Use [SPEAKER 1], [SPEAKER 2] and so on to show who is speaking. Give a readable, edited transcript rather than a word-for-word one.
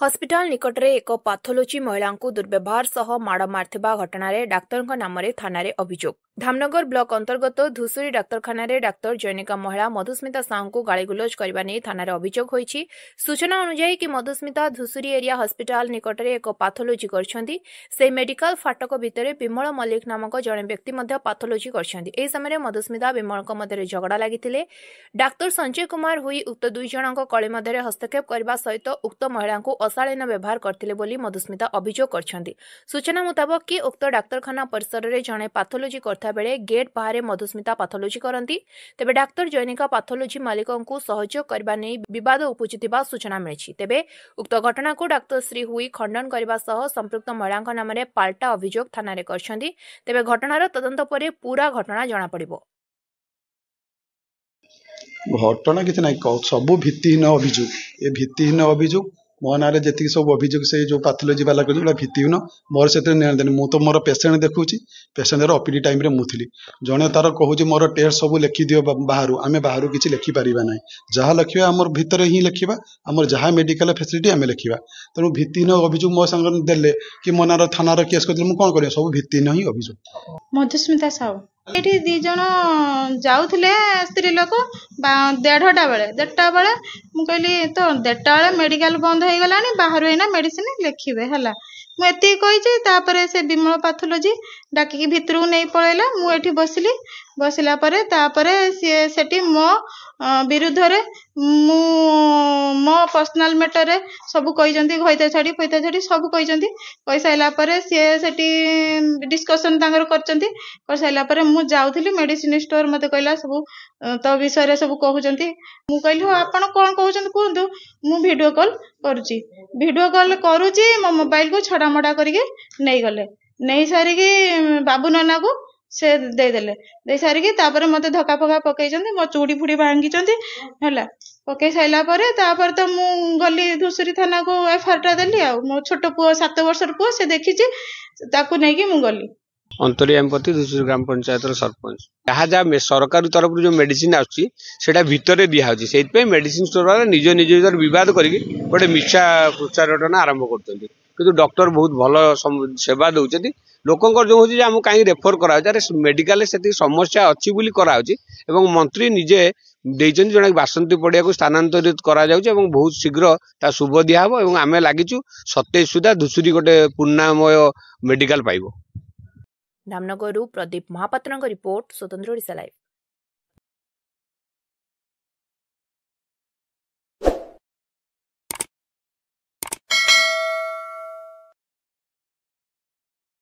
[SPEAKER 1] Hospital निकटरे एक पाथोलोजी महिला को दुर्व्यवहार सह माड़ मार्थिबा घटना डाक्तर नाम थाना अभियोग। धामनगर ब्लॉक अंतर्गत धुसुरी डाक्तरखाना डाक्तर जैनिका महिला मधुस्मिता साहू को गाड़ीगुलज करने थाना अभियोग होईछि। सूचना अनुसार कि मधुस्मिता धुसुरी एरिया हस्पिटाल निकटरे एक पाथोलोजी कर मेडिकल फाटक भितर विमल मल्लिक नामक जड़े व्यक्ति पाथोलोजी कर समय मधुस्मिता विमल मध्य झगड़ा लगी। डाक्तर संजय कुमार हुई उक्त दुई जन कली मध्य हस्तक्षेप करने सहित उक्त महिला को अशालीन व्यवहार करथिले बोली मधुस्मिता अभियोग करछन्ती। सूचना मुताबक कि उक्त डाक्तरखाना परिसर में जड़े पाथोलोजी करता बेले गेट बाहर मधुस्मिता पाथोलोजी करती। तेबे डाक्तर जैनिका पाथोलोजी मालिकों को सहयोग करने नहीं विवाद उपजुथिबा सूचना मिली। तेबे उक्त घटना को डाक्तर श्री हुई खंडन करने सह संपृक्त महिला नाम पाल्टा अभियोग थाना करछन्ती। तेबे घटनार तदंत पर पूरा घटना जना पड़िबो।
[SPEAKER 2] घटना किसी ना सब भित्तिहीन अभियोग ए भित्तिहीन अभियोग मो ना जी सब अभियोग से जो पाथोलोजी वाला कर भित्तिहीन मोर से मु तो मोर पेसेंट देखुची पेसेंट ओपीडी टाइम रे मुथली जड़े तार कहूँ मोर टेस्ट सब लिखि दियो बाहर आम बाहर किसी लिखिपर ना जहाँ लिखा आम भितर ही लिखा आम जहाँ मेडिकल फैसिलिटी आम लिखा तेणु भित्तिहीन अभियोग मो संग देले कि मो ना थाना केस कर कौन कर सब भित्तिहीन ही अभियोग।
[SPEAKER 3] मधुस्मिता साहू ये दी जन जाऊे स्त्री लोक 1:30 बेले मु कहली तो 1:30 बेले मेडिकल बंद हो गला बाहर है मेडिसिन लिखे है मुझे कही से विमल पाथोलोजी डाकिकी भितर को नहीं पलैला मुझे बसली बसला सी सेठी मो विरुद्ध रे मो पर्सनाल मैटर रे सब कही घईता छाड़ी फईता छाड़ी सब कही सारापर सी सेठी डिस्कसन कर सारापर मु जाऊली मेडिसिन स्टोर मत कहला सब तो विषय सब कहते मु कहली हो आप कौन कहते कहतु मु वीडियो कॉल करुच्ची वीडियो कॉल करुच्ची मो मोबाइल को छड़ामड़ा करके नहीं गले नहीं सारिकी बाबू नना को से देदेले दे सारिकी तापर मते धक्का फका पकईचंती मो चूड़ी फुड़ी भांगी है पकई साइला तापर तो मु गली धुसुरी थाना को एफआईआर देली आ मो छोट पुओ 7 वर्षर पुओ से देखिची ताकू नहीं मु गली
[SPEAKER 4] अंतरियामपति धुसुरी ग्राम पंचायत सरपंच जहाँ जहाँ सरकार तरफ जो मेडिसिन आसटा भितर दिखाई से मेडिसिन स्टोर वाले निज निज बद कर गोटे मिछा प्रचारण आरंभ कर डॉक्टर बहुत भल सेवा दौरान लोकंर जो हूँ आम कहीं रेफर करार मेडिकल से समस्या अच्छी कराऊँच मंत्री निजे जड़े बासंती पड़िया को स्थानांतरित करा बहुत शीघ्र शुभ दिहब और आम लगिचु 27 सुधा धुसुरी गोटे पूर्णामय मेडिकल पाइब।
[SPEAKER 1] धामनगरु प्रदीप महापात्र रिपोर्ट स्वतंत्र ओडिशा लाइव।